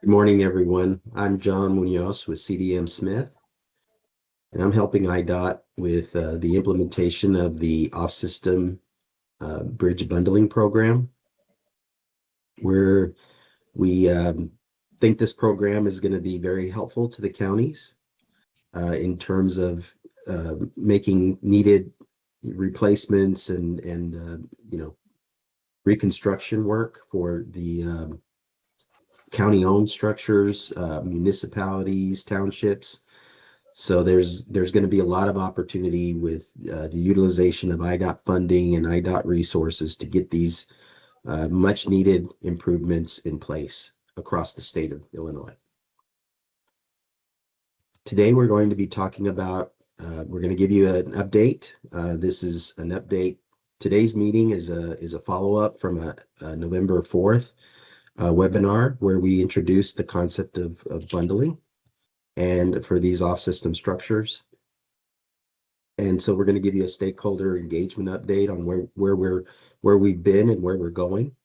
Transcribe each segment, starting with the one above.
Good morning, everyone. I'm John Munoz with CDM Smith, and I'm helping IDOT with the implementation of the off-system bridge bundling program, where we think this program is going to be very helpful to the counties in terms of making needed replacements and reconstruction work for the county-owned structures, municipalities, townships. So there's going to be a lot of opportunity with the utilization of IDOT funding and IDOT resources to get these much needed improvements in place across the state of Illinois. Today we're going to be talking about, we're going to give you an update. This is an update. Today's meeting is a follow-up from a November 4th webinar where we introduced the concept of bundling and for these off-system structures. And so we're going to give you a stakeholder engagement update on where we've been and where we're going.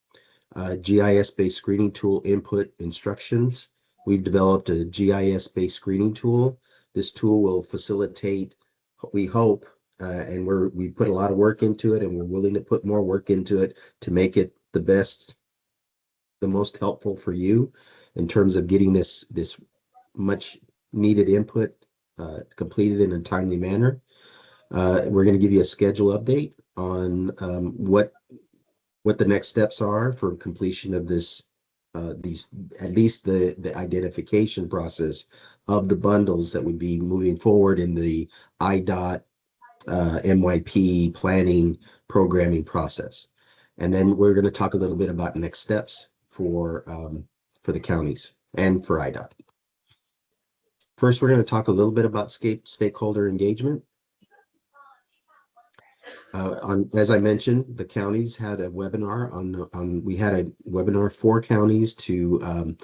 GIS-based screening tool input instructions. We've developed a GIS-based screening tool. This tool will facilitate, we hope, and we put a lot of work into it, and we're willing to put more work into it to make it the most helpful for you in terms of getting this much needed input completed in a timely manner. We're going to give you a schedule update on what the next steps are for completion of this, at least the identification process of the bundles that would be moving forward in the IDOT MYP planning programming process. And then we're going to talk a little bit about next steps for the counties and for IDOT. First, we're going to talk a little bit about stakeholder engagement. As I mentioned, the counties had a webinar we had a webinar for counties to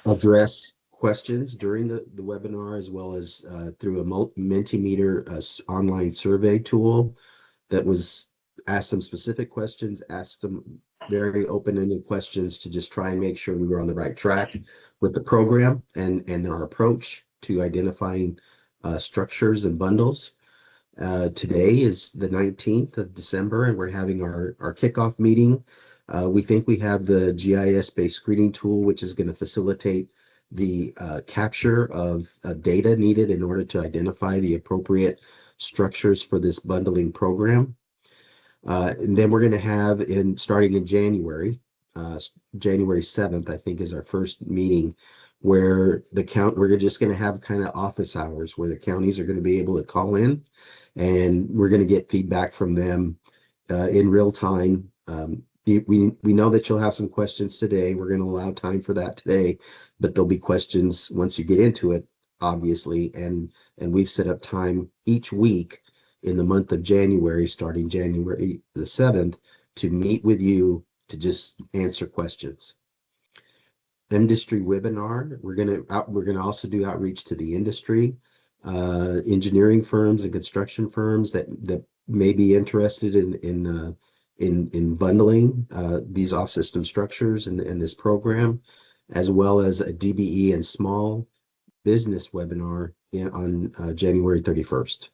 address questions during the webinar, as well as through a Mentimeter online survey tool that was asked some specific questions, asked some very open-ended questions to just try and make sure we were on the right track with the program and our approach to identifying structures and bundles. Today is the 19th of December, and we're having our kickoff meeting. We think we have the GIS-based screening tool, which is going to facilitate the capture of data needed in order to identify the appropriate structures for this bundling program. And then we're going to have, starting in January 7th, I think, is our first meeting, where we're just going to have kind of office hours where the counties are going to be able to call in, and we're going to get feedback from them in real time. We know that you'll have some questions today. We're going to allow time for that today, but there'll be questions once you get into it, obviously. And we've set up time each week in the month of January, starting January the 7th, to meet with you to just answer questions. Industry webinar. We're gonna also do outreach to the industry, engineering firms and construction firms that may be interested in bundling these off-system structures in this program, as well as a DBE and small business webinar on January 31st.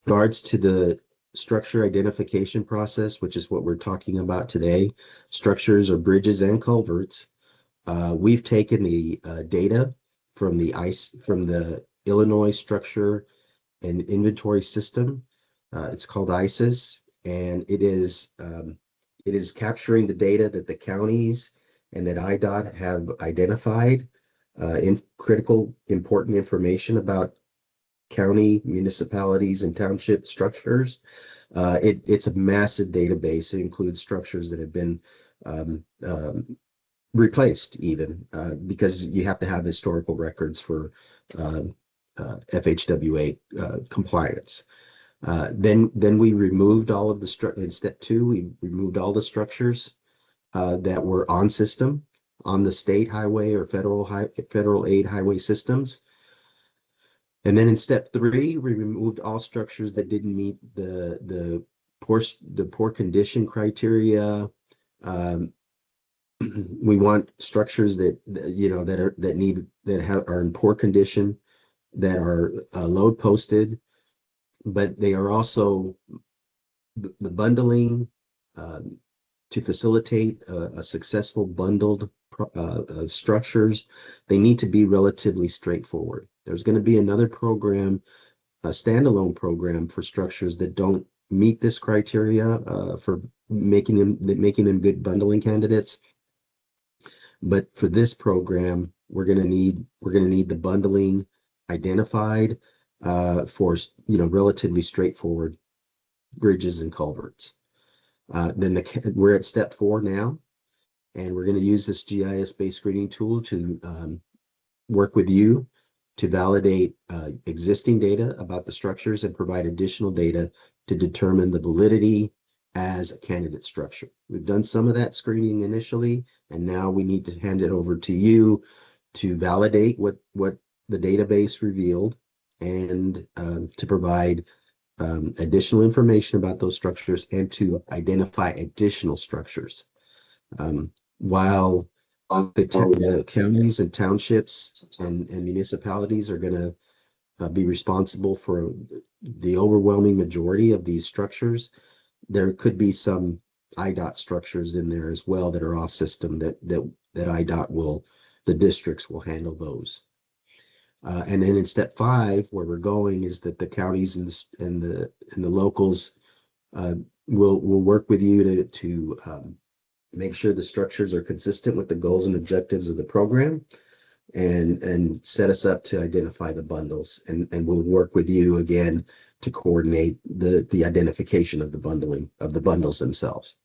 In regards to the structure identification process, which is what we're talking about today, structures or bridges and culverts. We've taken the data from the Illinois Structure and Inventory System. It's called ISIS, and it is capturing the data that the counties and that IDOT have identified in critical, important information about county, municipalities, and township structures. It's a massive database. It includes structures that have been replaced, even because you have to have historical records for FHWA compliance. Then we removed all of in step 2, we removed all the structures that were on system on the state highway or federal aid highway systems. And then in step 3, we removed all structures that didn't meet the poor condition criteria, We want structures that are in poor condition, that are load posted, but they are also the bundling to facilitate a successful bundled of structures. They need to be relatively straightforward. There's going to be another program, a standalone program for structures that don't meet this criteria for making them good bundling candidates. But for this program, we're going to need the bundling identified for relatively straightforward bridges and culverts. Then we're at step 4 now, and we're going to use this GIS-based screening tool to work with you to validate existing data about the structures and provide additional data to determine the validity as a candidate structure. We've done some of that screening initially, and now we need to hand it over to you to validate what the database revealed, and to provide additional information about those structures and to identify additional structures. While the counties and townships and municipalities are going to be responsible for the overwhelming majority of these structures, there could be some IDOT structures in there as well that are off system that IDOT the districts will handle those. And then in step 5, where we're going is that the counties and the locals will work with you to make sure the structures are consistent with the goals and objectives of the program, and set us up to identify the bundles. And we'll work with you again to coordinate the identification of the bundles themselves.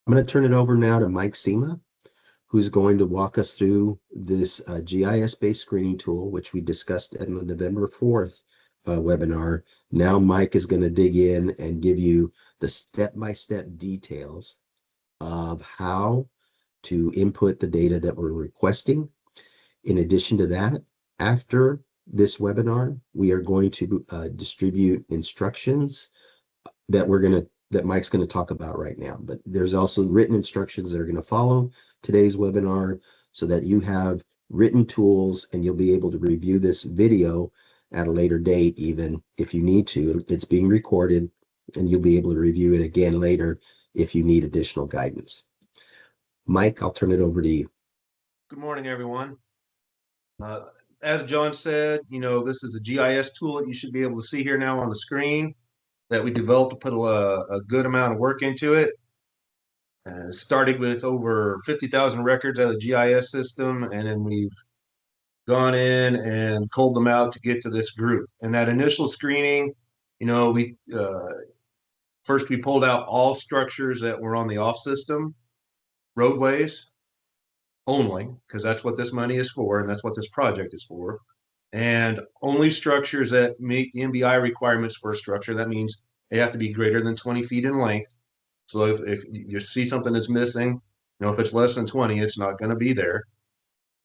I'm going to turn it over now to Mike Sema, who's going to walk us through this GIS-based screening tool, which we discussed at the November 4th webinar. Now Mike is going to dig in and give you the step-by-step details of how to input the data that we're requesting. In addition to that, after this webinar, we are going to distribute instructions that Mike's going to talk about right now. But there's also written instructions that are going to follow today's webinar, so that you have written tools and you'll be able to review this video at a later date, even if you need to. It's being recorded, and you'll be able to review it again later if you need additional guidance. Mike, I'll turn it over to you. Good morning, everyone. As John said, this is a GIS tool that you should be able to see here now on the screen that we developed to put a good amount of work into it. Starting with over 50,000 records out of the GIS system, and then we've gone in and culled them out to get to this group. And that initial screening, we first we pulled out all structures that were on the off system roadways only, because that's what this money is for, and that's what this project is for. And only structures that meet the MBI requirements for a structure. That means they have to be greater than 20 feet in length. So if you see something that's missing, if it's less than 20, it's not going to be there.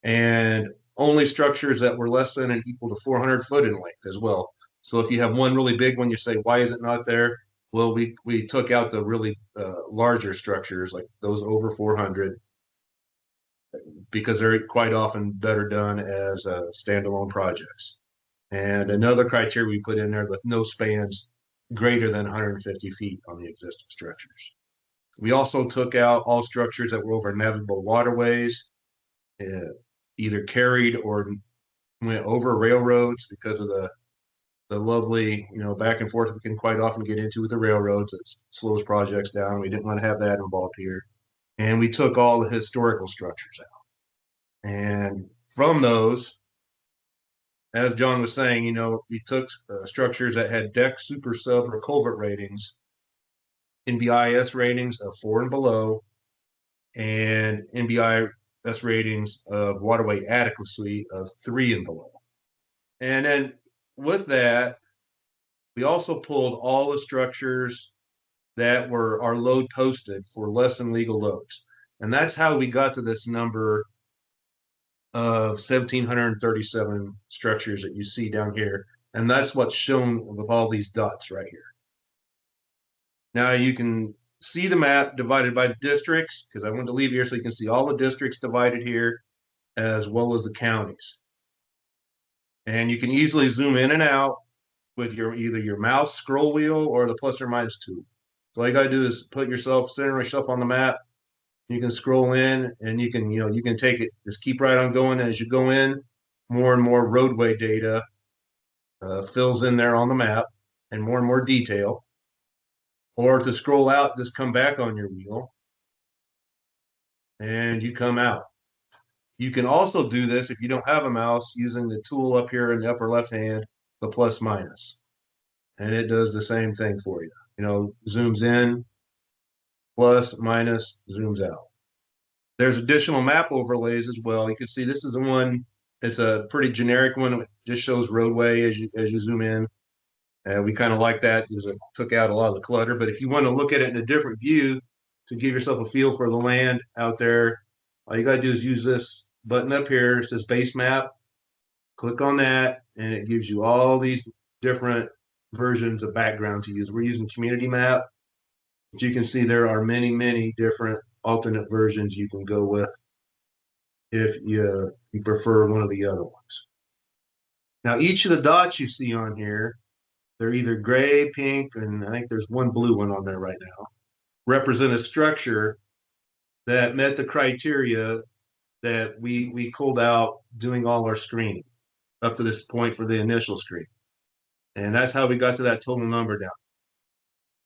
And only structures that were less than and equal to 400 foot in length as well. So if you have one really big one, you say, why is it not there? Well, we took out the really larger structures, like those over 400, because they're quite often better done as standalone projects. And another criteria we put in there with no spans greater than 150 feet on the existing structures. We also took out all structures that were over navigable waterways, either carried or went over railroads, because of the lovely, back and forth we can quite often get into with the railroads. It slows projects down. We didn't want to have that involved here. And we took all the historical structures out. And from those, as John was saying, we took structures that had deck, super, sub, or culvert ratings, NBIS ratings of 4 and below, and NBIS ratings of waterway adequacy of 3 and below. And then with that, we also pulled all the structures that are load posted for less than legal loads. And that's how we got to this number of 1,737 structures that you see down here. And that's what's shown with all these dots right here. Now you can see the map divided by the districts, because I wanted to leave here so you can see all the districts divided here, as well as the counties. And you can easily zoom in and out with either your mouse scroll wheel or the plus or minus tool. So all you got to do is center yourself on the map. You can scroll in, and you can take it, just keep right on going. As you go in, more and more roadway data fills in there on the map, and more detail. Or to scroll out, just come back on your wheel, and you come out. You can also do this if you don't have a mouse using the tool up here in the upper left hand, the plus minus. And it does the same thing for you. Zooms in, plus, minus, zooms out. There's additional map overlays as well. You can see this is the one, it's a pretty generic one. It just shows roadway as you zoom in. And we kind of like that because it took out a lot of the clutter. But if you want to look at it in a different view to give yourself a feel for the land out there, all you got to do is use this button up here. It says base map. Click on that, and it gives you all these different versions of background to use. We're using community map, but you can see there are many different alternate versions you can go with if you prefer one of the other ones. Now, each of the dots you see on here, they're either gray, pink, and I think there's one blue one on there right now, represent a structure that met the criteria that we pulled out doing all our screening up to this point for the initial screen. And that's how we got to that total number down.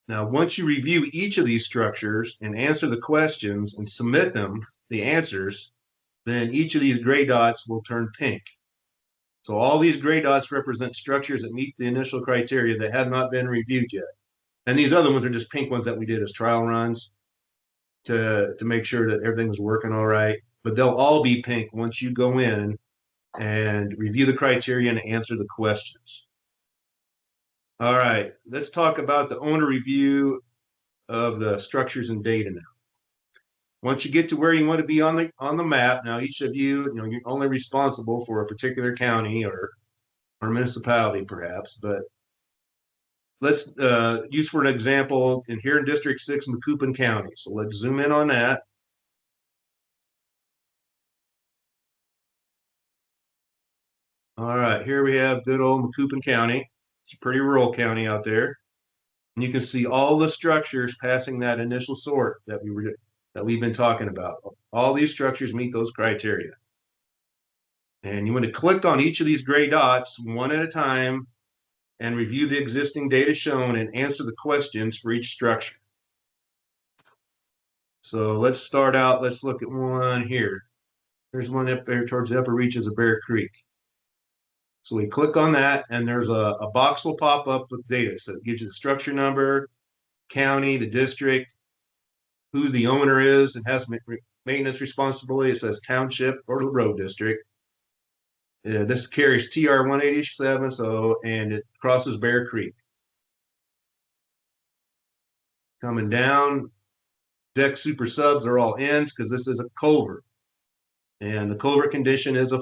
Now, once you review each of these structures and answer the questions and submit them, the answers, then each of these gray dots will turn pink. So all these gray dots represent structures that meet the initial criteria that have not been reviewed yet. And these other ones are just pink ones that we did as trial runs to make sure that everything was working all right. But they'll all be pink once you go in and review the criteria and answer the questions. All right, let's talk about the owner review of the structures and data now. Once you get to where you want to be on the map, now each of you, you're only responsible for a particular county or municipality perhaps, but let's use for an example here in District 6, Macoupin County. So let's zoom in on that. All right, here we have good old Macoupin County. It's a pretty rural county out there. And you can see all the structures passing that initial sort that we've been talking about. All these structures meet those criteria. And you want to click on each of these gray dots one at a time and review the existing data shown and answer the questions for each structure. So let's start out. Let's look at one here. There's one up there towards the upper reaches of Bear Creek. So we click on that, and there's a box will pop up with data. So it gives you the structure number, county, the district, who the owner is and has maintenance responsibility. It says township or the road district. This carries TR 187, and it crosses Bear Creek. Coming down, deck super subs are all ends because this is a culvert. And the culvert condition is a